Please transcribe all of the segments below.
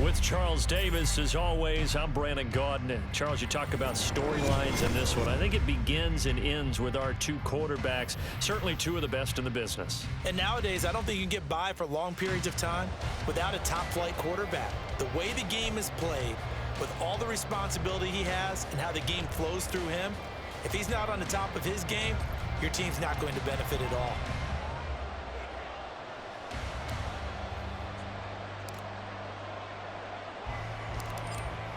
With Charles Davis, as always, I'm Brandon Gaudin. Charles, you talk about storylines in this one. I think it begins and ends with our two quarterbacks, certainly two of the best in the business. And nowadays, I don't think you can get by for long periods of time without a top-flight quarterback. The way the game is played, with all the responsibility he has and how the game flows through him, if he's not on the top of his game, your team's not going to benefit at all.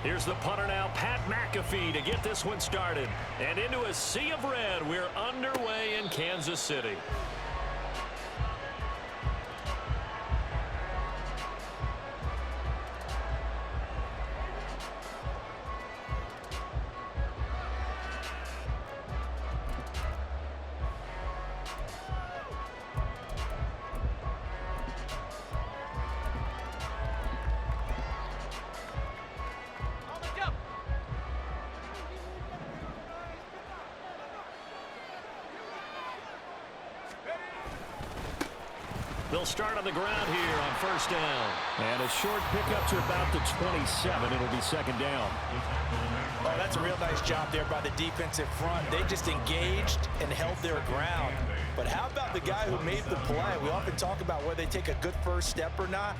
Here's the punter now, Pat McAfee, to get this one started. And into a sea of red, we're underway in Kansas City. They'll start on the ground here on first down. And a short pickup to about the 27. It'll be second down. Oh, that's a real nice job there by the defensive front. They just engaged and held their ground. But how about the guy who made the play? We often talk about whether they take a good first step or not.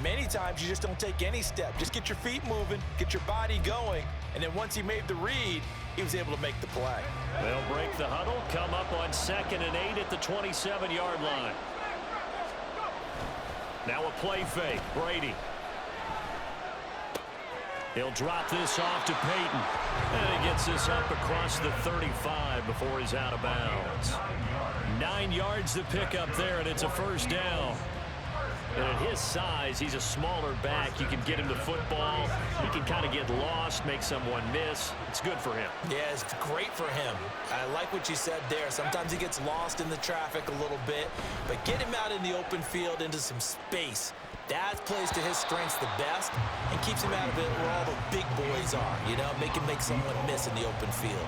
Many times you just don't take any step. Just get your feet moving, get your body going, and then once he made the read, he was able to make the play. They'll break the huddle, come up on 2nd and 8 at the 27-yard line. Now a play fake, Brady. He'll drop this off to Peyton. And he gets this up across the 35 before he's out of bounds. 9 yards to pick up there, and it's a first down. And at his size, he's a smaller back. You can get him the football. He can kind of get lost, make someone miss. It's good for him. Yeah, it's great for him. I like what you said there. Sometimes he gets lost in the traffic a little bit, but get him out in the open field into some space. That plays to his strengths the best and keeps him out of it where all the big boys are, you know, make him make someone miss in the open field.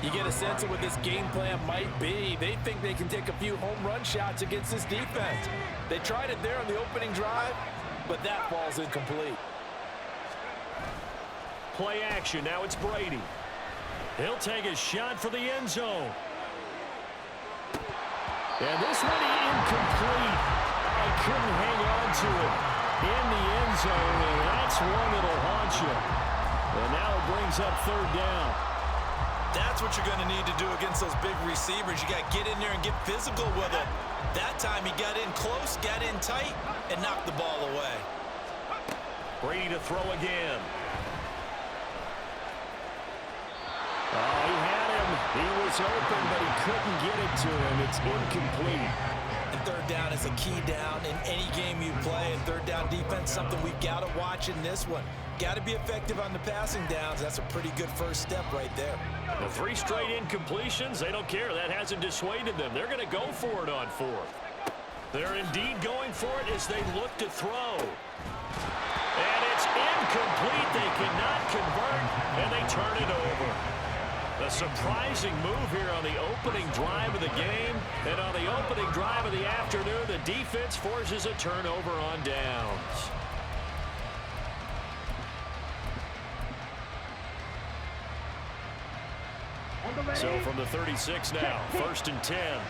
You get a sense of what this game plan might be. They think they can take a few home run shots against this defense. They tried it there on the opening drive, but that falls incomplete. Play action. Now it's Brady. He'll take a shot for the end zone. And this one incomplete. I couldn't hang on to it in the end zone, and that's one that'll haunt you. And now it brings up third down. That's what you're going to need to do against those big receivers. You got to get in there and get physical with them. That time he got in close, got in tight, and knocked the ball away. Brady to throw again. Oh, he had him. He was open, but he couldn't get it to him. It's incomplete. And third down is a key down in any game you play. And third down defense, something we've got to watch in this one. Got to be effective on the passing downs. That's a pretty good first step right there. The 3 straight incompletions, they don't care. That hasn't dissuaded them. They're going to go for it on 4th. They're indeed going for it as they look to throw. And it's incomplete. They cannot convert, and they turn it over. A surprising move here on the opening drive of the game. And on the opening drive of the afternoon, the defense forces a turnover on downs. So from the 36 now, 1st and 10.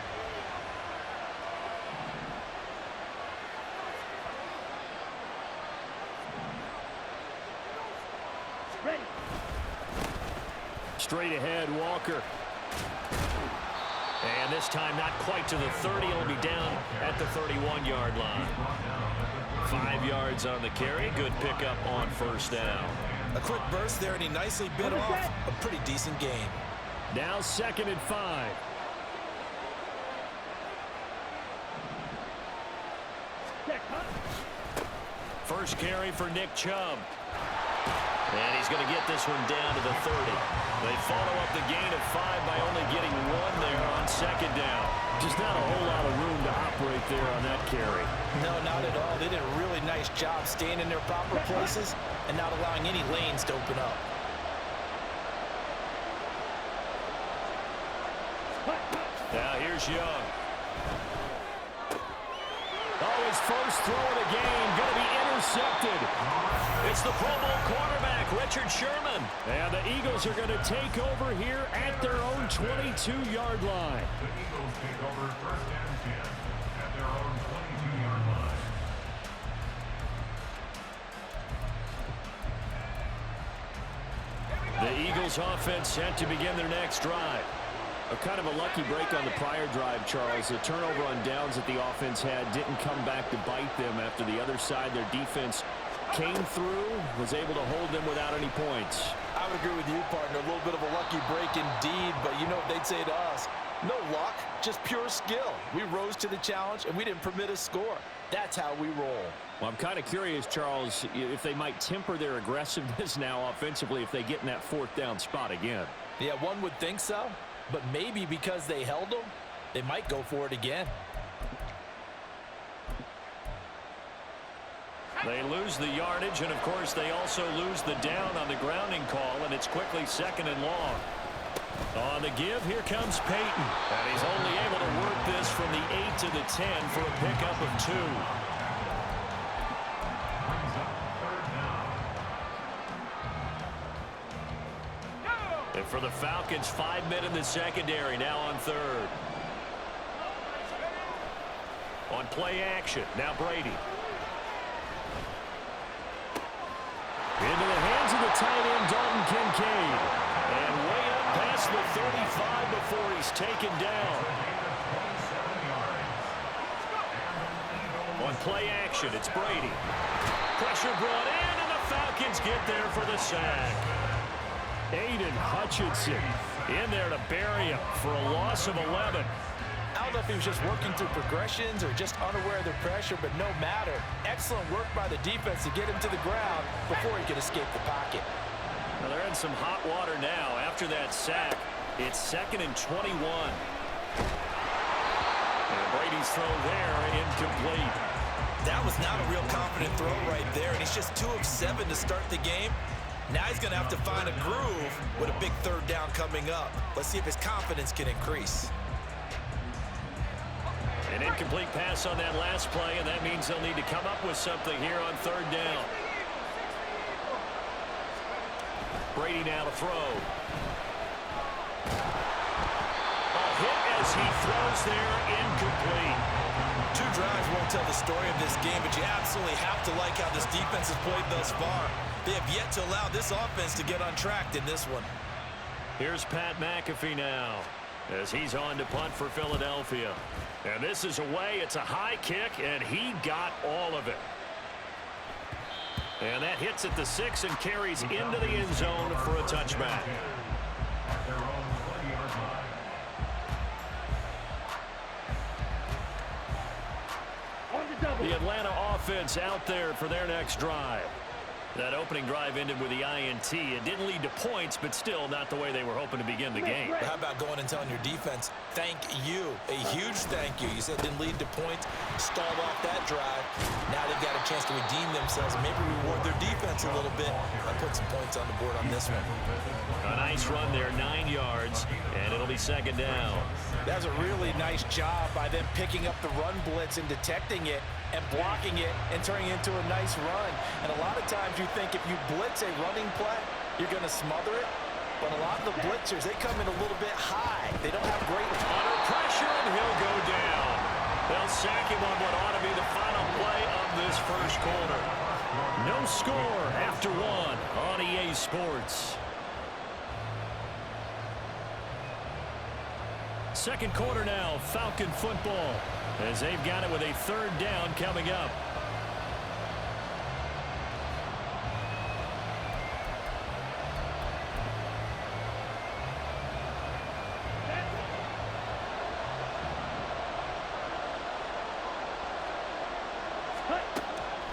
Straight ahead, Walker. And this time not quite to the 30. He'll be down at the 31-yard line. 5 yards on the carry. Good pickup on first down. A quick burst there, and he nicely bit off a pretty decent gain. Now 2nd and 5. First carry for Nick Chubb. And he's going to get this one down to the 30. They follow up the gain of 5 by only getting 1 there on 2nd down. Just not a whole lot of room to operate there on that carry. No, not at all. They did a really nice job staying in their proper places and not allowing any lanes to open up. Now here's Young. Oh, his first throw of the game going to be intercepted. It's the Pro Bowl quarterback, Richard Sherman. And the Eagles are going to take over here at their own 22-yard line. The Eagles take over first and 10 at their own 22-yard line. The Eagles offense set to begin their next drive. A kind of a lucky break on the prior drive, Charles. The turnover on downs that the offense had didn't come back to bite them after the other side. Their defense came through, was able to hold them without any points. I would agree with you, partner. A little bit of a lucky break indeed, but you know what they'd say to us? No luck, just pure skill. We rose to the challenge, and we didn't permit a score. That's how we roll. Well, I'm kind of curious, Charles, if they might temper their aggressiveness now offensively if they get in that fourth down spot again. Yeah, one would think so, but maybe because they held them, they might go for it again. They lose the yardage, and, of course, they also lose the down on the grounding call, and it's quickly second and long. On the give, here comes Peyton. And he's only able to work this from the 8 to the 10 for a pickup of 2. And for the Falcons, 5 men in the secondary, now on third. On play action, now Brady. Into the hands of the tight end, Dalton Kincaid. And way up past the 35 before he's taken down. On play action, it's Brady. Pressure brought in, and the Falcons get there for the sack. Aiden Hutchinson in there to bury him for a loss of 11. I don't know if he was just working through progressions or just unaware of the pressure, but no matter. Excellent work by the defense to get him to the ground before he could escape the pocket. Well, they're in some hot water now after that sack. It's 2nd and 21. And Brady's throw there, incomplete. That was not a real confident throw right there, and he's just 2 of 7 to start the game. Now he's going to have to find a groove with a big third down coming up. Let's see if his confidence can increase. An incomplete pass on that last play, and that means they'll need to come up with something here on third down. Brady now to throw. A hit as he throws there, incomplete. 2 drives won't tell the story of this game, but you absolutely have to like how this defense has played thus far. They have yet to allow this offense to get on track in this one. Here's Pat McAfee now as he's on to punt for Philadelphia. And this is away. It's a high kick, and he got all of it. And that hits at the 6 and carries into the end zone for a touchback. The Atlanta offense out there for their next drive. That opening drive ended with the INT. It didn't lead to points, but still not the way they were hoping to begin the game. How about going and telling your defense, thank you, a huge thank you. You said it didn't lead to points, stalled off that drive. Now they've got a chance to redeem themselves, maybe reward their defense a little bit. I'll put some points on the board on this one. A nice run there, 9 yards, and it'll be 2nd down. That's a really nice job by them picking up the run blitz and detecting it and blocking it and turning it into a nice run. And a lot of times you think if you blitz a running play, you're going to smother it. But a lot of the blitzers, they come in a little bit high. They don't have great... Under pressure, and he'll go down. They'll sack him on what ought to be the final play of this first quarter. No score after 1 on EA Sports. Second quarter now, Falcon football, as they've got it with a third down coming up.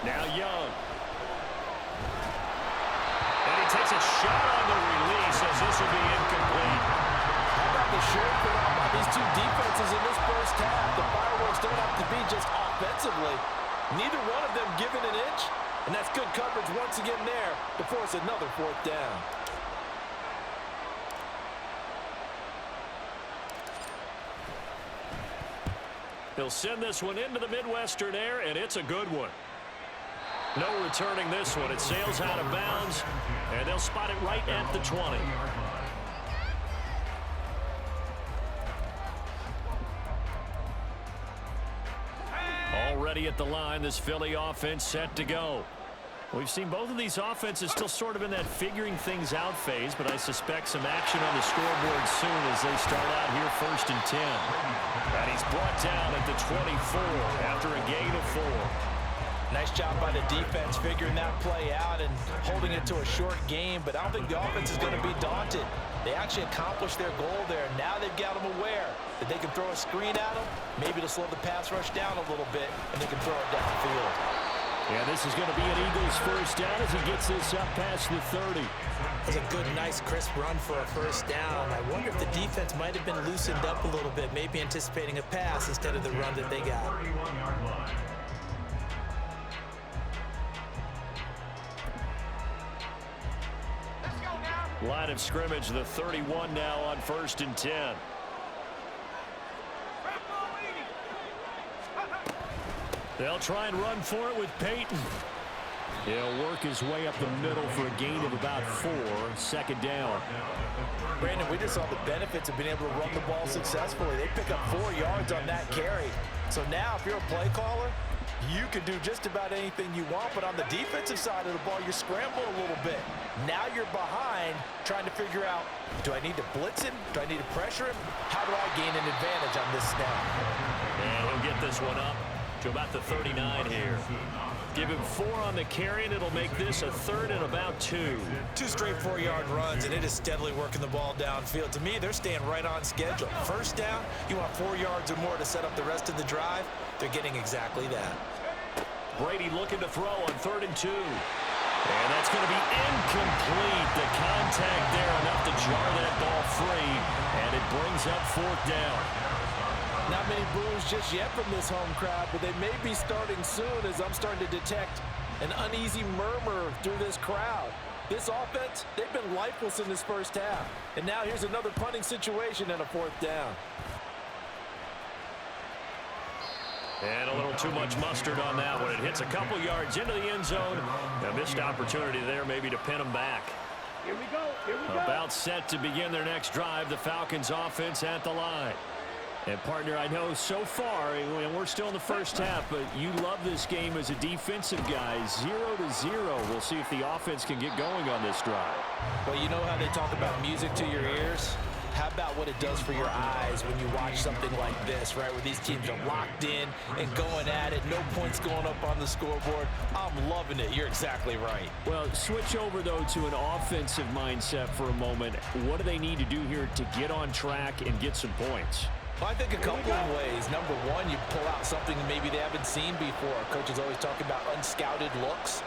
Now Young. And he takes a shot on the release as this will be incomplete. How about the short put out by these two defenses in this first half? The fireworks don't have to be just offensively. Neither one of them given an inch, and that's good coverage once again there to force another 4th down. He'll send this one into the Midwestern air, and it's a good one. No returning this one. It sails out of bounds, and they'll spot it right at the 20. Already at the line, this Philly offense set to go. We've seen both of these offenses still sort of in that figuring things out phase, but I suspect some action on the scoreboard soon as they start out here 1st and 10. And he's brought down at the 24 after a gain of 4. Nice job by the defense figuring that play out and holding it to a short game, but I don't think the offense is going to be daunted. They actually accomplished their goal there. Now they've got them aware that they can throw a screen at them, maybe to slow the pass rush down a little bit, and they can throw it downfield. Yeah, this is going to be an Eagles first down as he gets this up past the 30. That's a good, nice, crisp run for a first down. I wonder if the defense might have been loosened up a little bit, maybe anticipating a pass instead of the run that they got. Line of scrimmage, the 31 now on 1st and 10. They'll try and run for it with Peyton. He'll work his way up the middle for a gain of about 4. 2nd down. Brandon, we just saw the benefits of being able to run the ball successfully. They pick up 4 yards on that carry. So now if you're a play caller, you can do just about anything you want, but on the defensive side of the ball, you scramble a little bit. Now you're behind trying to figure out, do I need to blitz him? Do I need to pressure him? How do I gain an advantage on this snap? And he'll get this one up to about the 39 here. Give him 4 on the carry, and it'll make this a 3rd and about 2. 2 straight 4-yard runs, and it is steadily working the ball downfield. To me, they're staying right on schedule. First down, you want 4 yards or more to set up the rest of the drive. They're getting exactly that. Brady looking to throw on 3rd and 2. And that's going to be incomplete. The contact there enough to jar that ball free, and it brings up 4th down. Not many boos just yet from this home crowd, but they may be starting soon as I'm starting to detect an uneasy murmur through this crowd. This offense, they've been lifeless in this first half. And now here's another punting situation and a 4th down. And a little too much mustard on that one. It hits a couple yards into the end zone. A missed opportunity there maybe to pin them back. Here we go. Here we go. About set to begin their next drive. The Falcons offense at the line. And, partner, I know so far, and we're still in the first half, but you love this game as a defensive guy. 0-0. We'll see if the offense can get going on this drive. Well, you know how they talk about music to your ears? How about what it does for your eyes when you watch something like this, right, where these teams are locked in and going at it, no points going up on the scoreboard? I'm loving it. You're exactly right. Well, switch over, though, to an offensive mindset for a moment. What do they need to do here to get on track and get some points? Well, I think a couple of ways. Number one, you pull out something maybe they haven't seen before. Coaches always talk about unscouted looks.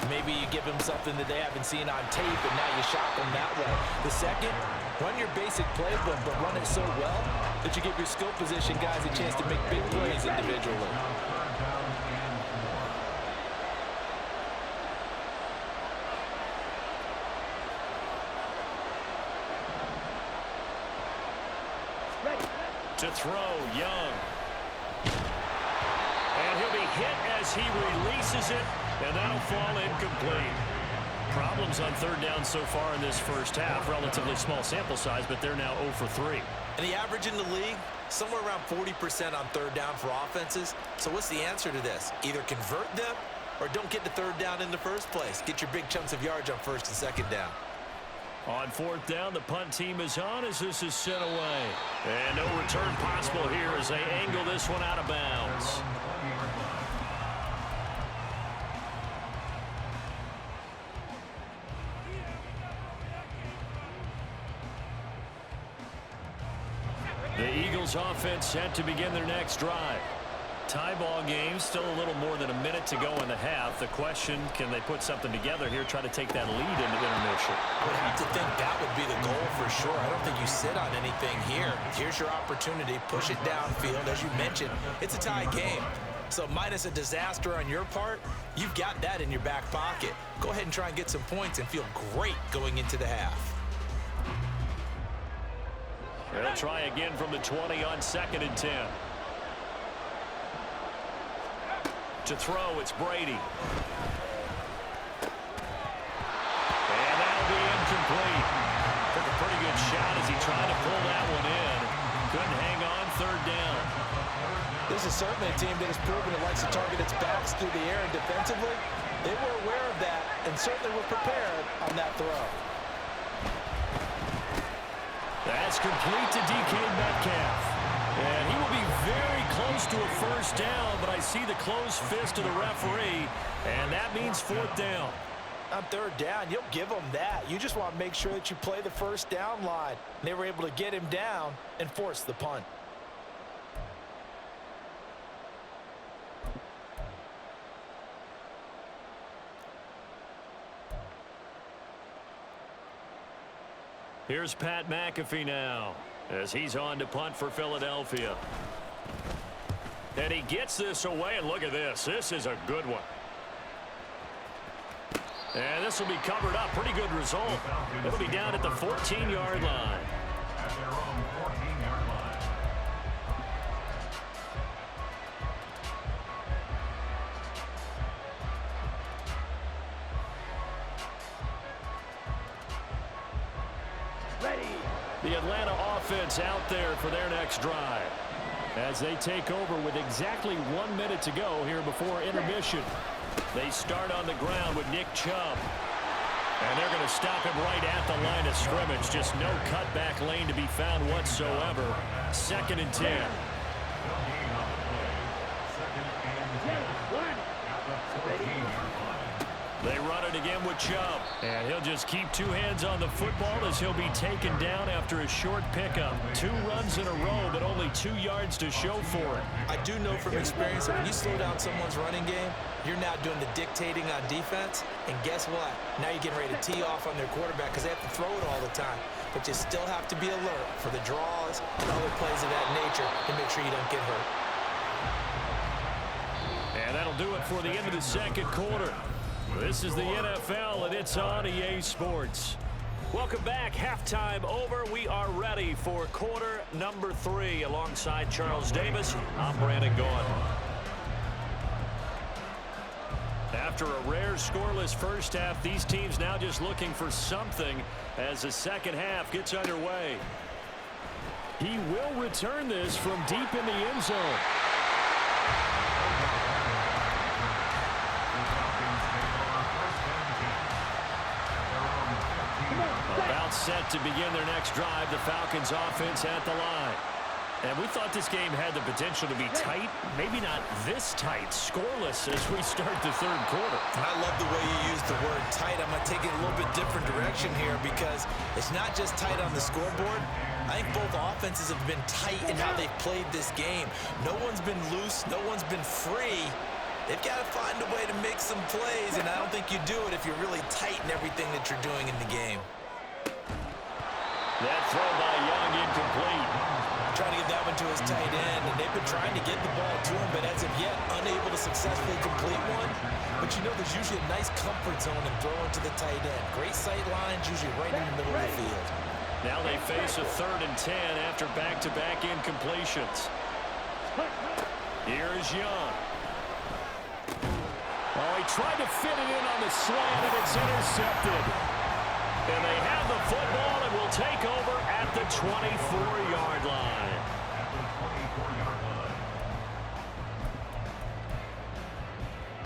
Maybe you give them something that they haven't seen on tape, and now you shock them that way. The second, run your basic playbook, but run it so well that you give your skill position guys a chance to make big plays individually. To throw, Young. And he'll be hit as he releases it, and that'll fall incomplete. Problems on 3rd down so far in this first half. Relatively small sample size, but they're now 0 for 3. And the average in the league, somewhere around 40% on 3rd down for offenses. So what's the answer to this? Either convert them or don't get to 3rd down in the first place. Get your big chunks of yards on 1st and 2nd down. On 4th down, the punt team is on as this is sent away. And no return possible here as they angle this one out of bounds. The Eagles offense set to begin their next drive. Tie ball game, still a little more than a minute to go in the half. The question, can they put something together here, try to take that lead into intermission? I would have to think that would be the goal for sure. I don't think you sit on anything here. Here's your opportunity. Push it downfield. As you mentioned, it's a tie game. So minus a disaster on your part, you've got that in your back pocket. Go ahead and try and get some points and feel great going into the half. They'll try again from the 20 on 2nd and 10. To throw, it's Brady. certainly a team that has proven it likes to target its backs through the air, and defensively, they were aware of that and certainly were prepared on that throw. That's complete to DK Metcalf. And he will be very close to a first down, but I see the closed fist of the referee, and that means fourth down. On third down, you'll give them that. You just want to make sure that you play the first down line. They were able to get him down and force the punt. Here's Pat McAfee now as he's on to punt for Philadelphia. And he gets this away, and look at this. This is a good one. And this will be covered up. Pretty good result. It'll be down at the 14-yard line. At their own 14-yard line. Ready. The Atlanta offense out there for their next drive as they take over with exactly 1 minute to go here before intermission. They start on the ground with Nick Chubb. And they're going to stop him right at the line of scrimmage. Just no cutback lane to be found whatsoever. 2nd and 10. Still gain on the play. 2nd and 10. At the 14-yard line. They run it again with Chubb. And he'll just keep two hands on the football as he'll be taken down after a short pickup. 2 runs in a row, but only 2 yards to show for it. I do know from experience that when you slow down someone's running game, you're now doing the dictating on defense. And guess what? Now you're getting ready to tee off on their quarterback because they have to throw it all the time. But you still have to be alert for the draws and other plays of that nature to make sure you don't get hurt. And that'll do it for the end of the second quarter. This is the NFL, and it's on EA Sports. Welcome back. Halftime over. We are ready for quarter number 3. Alongside Charles Davis, I'm Brandon Gaughan. After a rare scoreless first half, these teams now just looking for something as the second half gets underway. He will return this from deep in the end zone. About set to begin their next drive, the Falcons offense at the line. And we thought this game had the potential to be tight, maybe not this tight, scoreless as we start the third quarter. And I love the way you use the word tight. I'm going to take it a little bit different direction here because it's not just tight on the scoreboard. I think both offenses have been tight in how they've played this game. No one's been loose. No one's been free. They've got to find a way to make some plays, and I don't think you do it if you're really tight in everything that you're doing in the game. That throw by Young incomplete. Trying to get that one to his tight end, and they've been trying to get the ball to him, but as of yet, unable to successfully complete one. But you know there's usually a nice comfort zone in throwing to the tight end. Great sight lines, usually right in the middle of the field. Now they face a 3rd and 10 after back-to-back incompletions. Here's Young. Oh, he tried to fit it in on the slant, and it's intercepted. And they have the football and will take over at the 24-yard line. At the 24-yard line.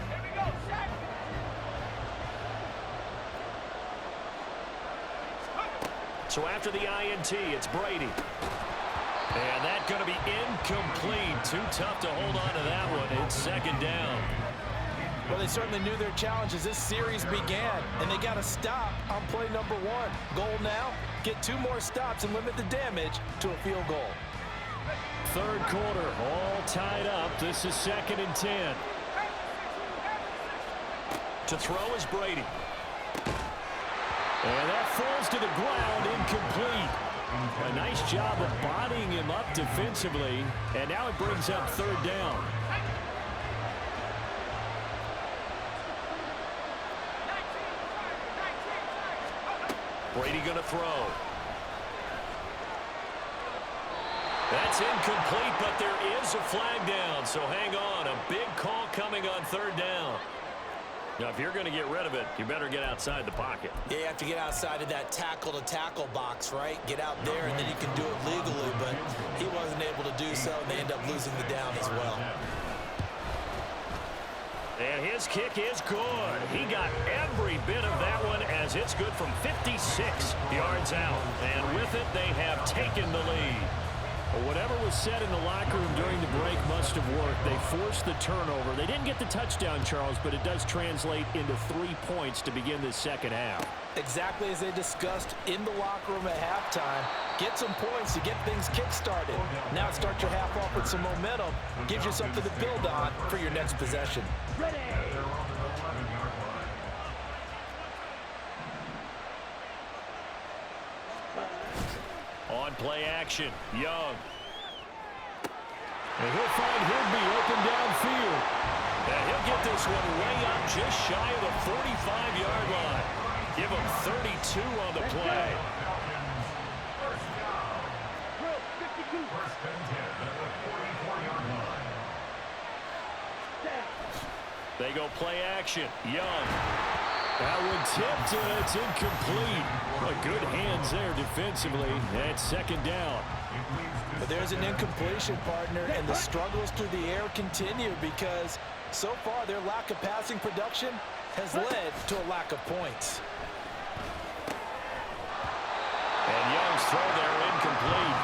Here we go, set. So after the INT, it's Brady. And that's going to be incomplete. Too tough to hold on to that one. It's 2nd down. Well, they certainly knew their challenge as this series began, and they got to stop on play number 1. Goal now, get 2 more stops and limit the damage to a field goal. Third quarter, all tied up. This is 2nd and 10. To throw is Brady. And that falls to the ground, incomplete. A nice job of bodying him up defensively, and now it brings up 3rd down. Brady going to throw. That's incomplete, but there is a flag down, so hang on. A big call coming on 3rd down. Now, if you're going to get rid of it, you better get outside the pocket. Yeah, you have to get outside of that tackle-to-tackle box, right? Get out there, and then you can do it legally, but he wasn't able to do so, and they end up losing the down as well. And his kick is good. He got every bit of that one as it's good from 56 yards out. And with it, they have taken the lead. Well, whatever was said in the locker room during the break must have worked. They forced the turnover. They didn't get the touchdown, Charles, but it does translate into 3 points to begin this second half. Exactly as they discussed in the locker room at halftime. Get some points to get things kick-started. Now start your half off with some momentum. Gives you something to build on for your next possession. They're on their 11-yard line. On play action, Young. And he'll find Higby open downfield. And he'll get this one way up just shy of the 45-yard line. Give him 32 on the play. First down. First and 10 at the 44-yard line. They go play action, Young. That one tipped, and it's incomplete. Well, good hands there defensively. That's second down. But there's an incompletion, partner, and the struggles through the air continue because so far their lack of passing production has led to a lack of points. And Young's throw there incomplete.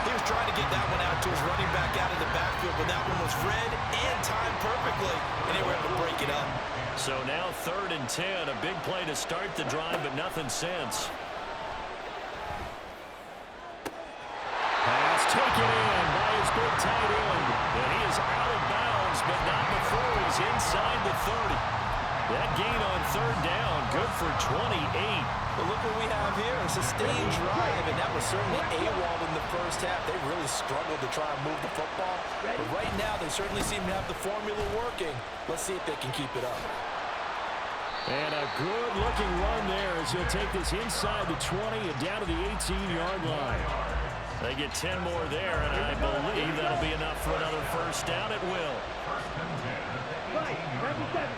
He was trying to get that one out to his running back out of the backfield, but that one was read and timed perfectly, and they were able to break it up. So now 3rd and 10, a big play to start the drive, but nothing since. Pass taken in by his big tight end. And he is out of bounds, but not before he's inside the 30. That gain on 3rd down, good for 28. But look what we have here, a sustained drive, and that was certainly AWOL in the first half. They really struggled to try and move the football. But right now, they certainly seem to have the formula working. Let's see if they can keep it up. And a good-looking run there as he'll take this inside the 20 and down to the 18-yard line. They get 10 more there, and I believe that'll be enough for another first down. It will. First and 10 at the 18-yard line.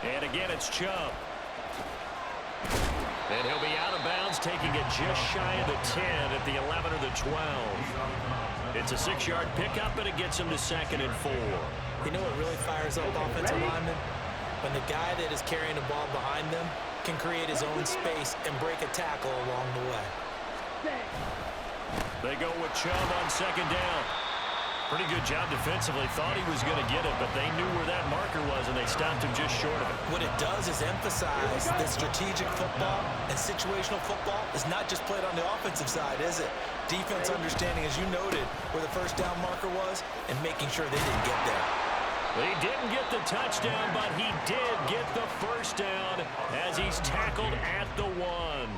And again, it's Chubb. And he'll be out of bounds, taking it just shy of the 10 at the 11 or the 12. It's a 6-yard pickup, and it gets him to 2nd and 4. You know what really fires up offensive linemen? When the guy that is carrying the ball behind them can create his own space and break a tackle along the way. They go with Chubb on 2nd down. Pretty good job defensively. Thought he was going to get it, but they knew where that marker was, and they stopped him just short of it. What it does is emphasize that strategic football and situational football is not just played on the offensive side, is it? Defense understanding, as you noted, where the first down marker was and making sure they didn't get there. He didn't get the touchdown, but he did get the first down as he's tackled at the 1.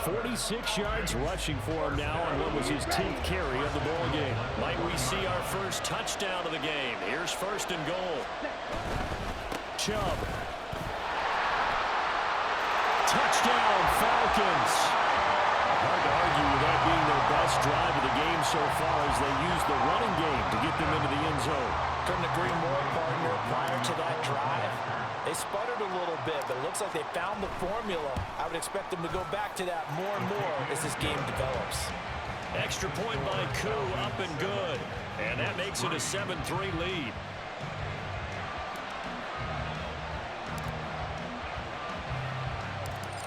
46 yards rushing for him now on what was his 10th carry of the ball game. Might we see our first touchdown of the game? Here's 1st and goal. Chubb. Touchdown, Falcons. Hard to argue with that being their best drive of the game so far as they use the running game to get them into the end zone. Couldn't agree more, partner. Prior to that drive, they sputtered a little bit, but it looks like they found the formula. I would expect them to go back to that more and more as this game develops. Extra point by Koo, up and good. And that makes it a 7-3 lead.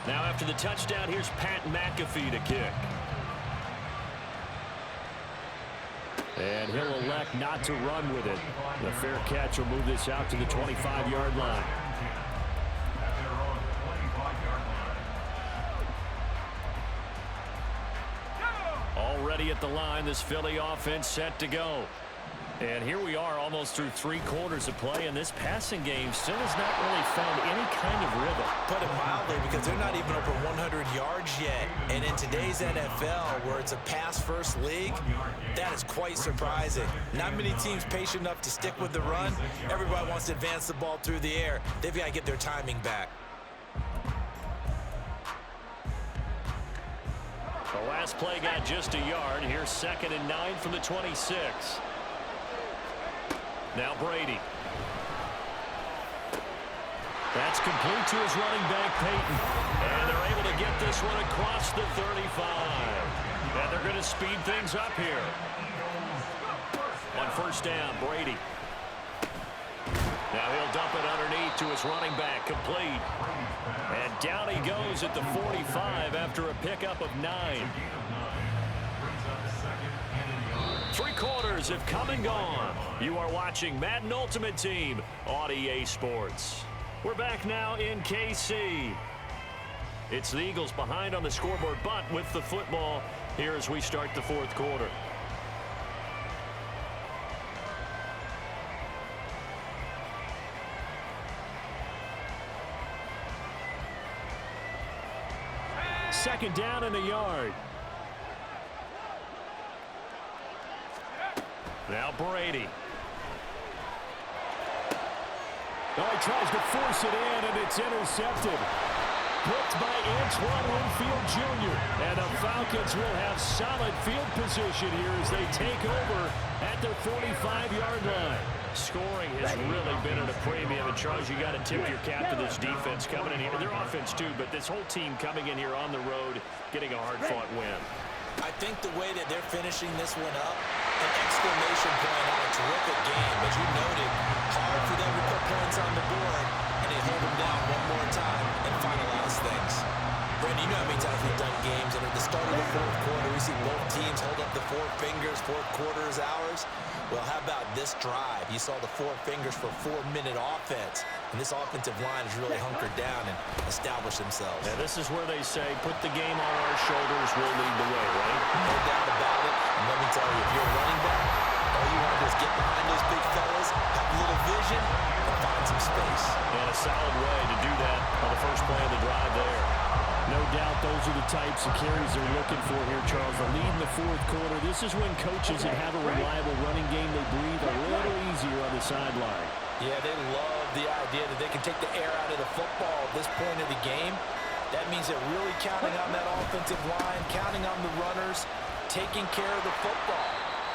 Now after the touchdown, here's Pat McAfee to kick. And he'll elect not to run with it. The fair catch will move this out to the 25-yard line. At their own 25-yard line. Already at the line, this Philly offense set to go. And here we are almost through 3 quarters of play, and this passing game still has not really found any kind of rhythm. Put it mildly, because they're not even over 100 yards yet. And in today's NFL, where it's a pass-first league, that is quite surprising. Not many teams patient enough to stick with the run. Everybody wants to advance the ball through the air. They've got to get their timing back. The last play got just a yard. Here's 2nd and 9 from the 26. Now Brady. That's complete to his running back, Peyton. And they're able to get this one across the 35. And they're going to speed things up here. On first down, Brady. Now he'll dump it underneath to his running back, complete. And down he goes at the 45 after a pickup of 9. 3 quarters have come and gone. You are watching Madden Ultimate Team on EA Sports. We're back now in KC. It's the Eagles behind on the scoreboard, but with the football here as we start the 4th quarter. Second down in the yard. Now Brady. Oh, he tries to force it in, and it's intercepted. Picked by Antoine Winfield Jr. And the Falcons will have solid field position here as they take over at their 45-yard line. Scoring has really been at a premium. And, Charles, you got to tip your cap to this defense coming in here. Their offense, too, but this whole team coming in here on the road, getting a hard-fought win. I think the way that they're finishing this one up, an exclamation point on a terrific game. As you noted, hard for them to put points on the board, and they hold them down one more time and finalize things. Brandon, you know how many times we've done games, and at the start of the 4th quarter, we see both teams hold up the 4 fingers, 4th quarter is ours. Well, how about this drive? You saw the 4 fingers for 4-minute offense, and this offensive line has really hunkered down and established themselves. Yeah, this is where they say, put the game on our shoulders, we'll lead the way, right? No doubt about it. And let me tell you, if you're a running back, all you want to do is get behind those big fellas, have a little vision, and find some space. And a solid way to do that on the first play of the drive there. No doubt those are the types of carries they're looking for here, Charles. The lead in the 4th quarter. This is when coaches that have a reliable running game, they breathe a little easier on the sideline. Yeah, they love the idea that they can take the air out of the football at this point of the game. That means they're really counting on that offensive line, counting on the runners, taking care of the football.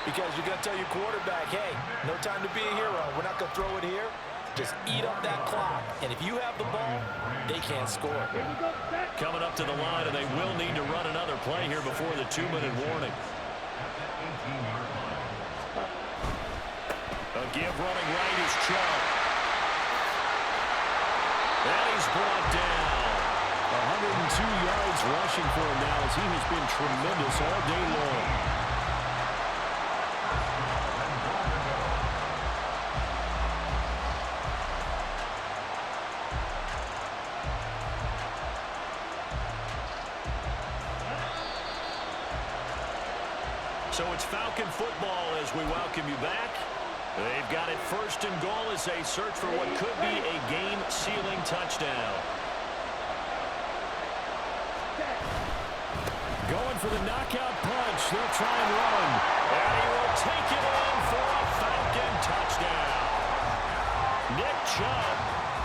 Because you're going to tell your quarterback, hey, no time to be a hero. We're not going to throw it here. Just eat up that clock. And if you have the ball, they can't score. Coming up to the line, and they will need to run another play here before the 2-minute warning. A give running right is Chubb. And he's brought down. 102 yards rushing for him now as he has been tremendous all day long. So it's Falcon football as we welcome you back. They've got it 1st and goal as they search for what could be a game-sealing touchdown. Going for the knockout punch. They'll try and run. And he will take it in for a Falcon touchdown. Nick Chubb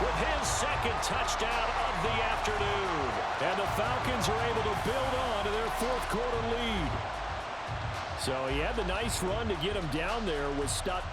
with his 2nd touchdown of the afternoon. And the Falcons are able to build on to their 4th quarter lead. So he had the nice run to get him down there, was stopped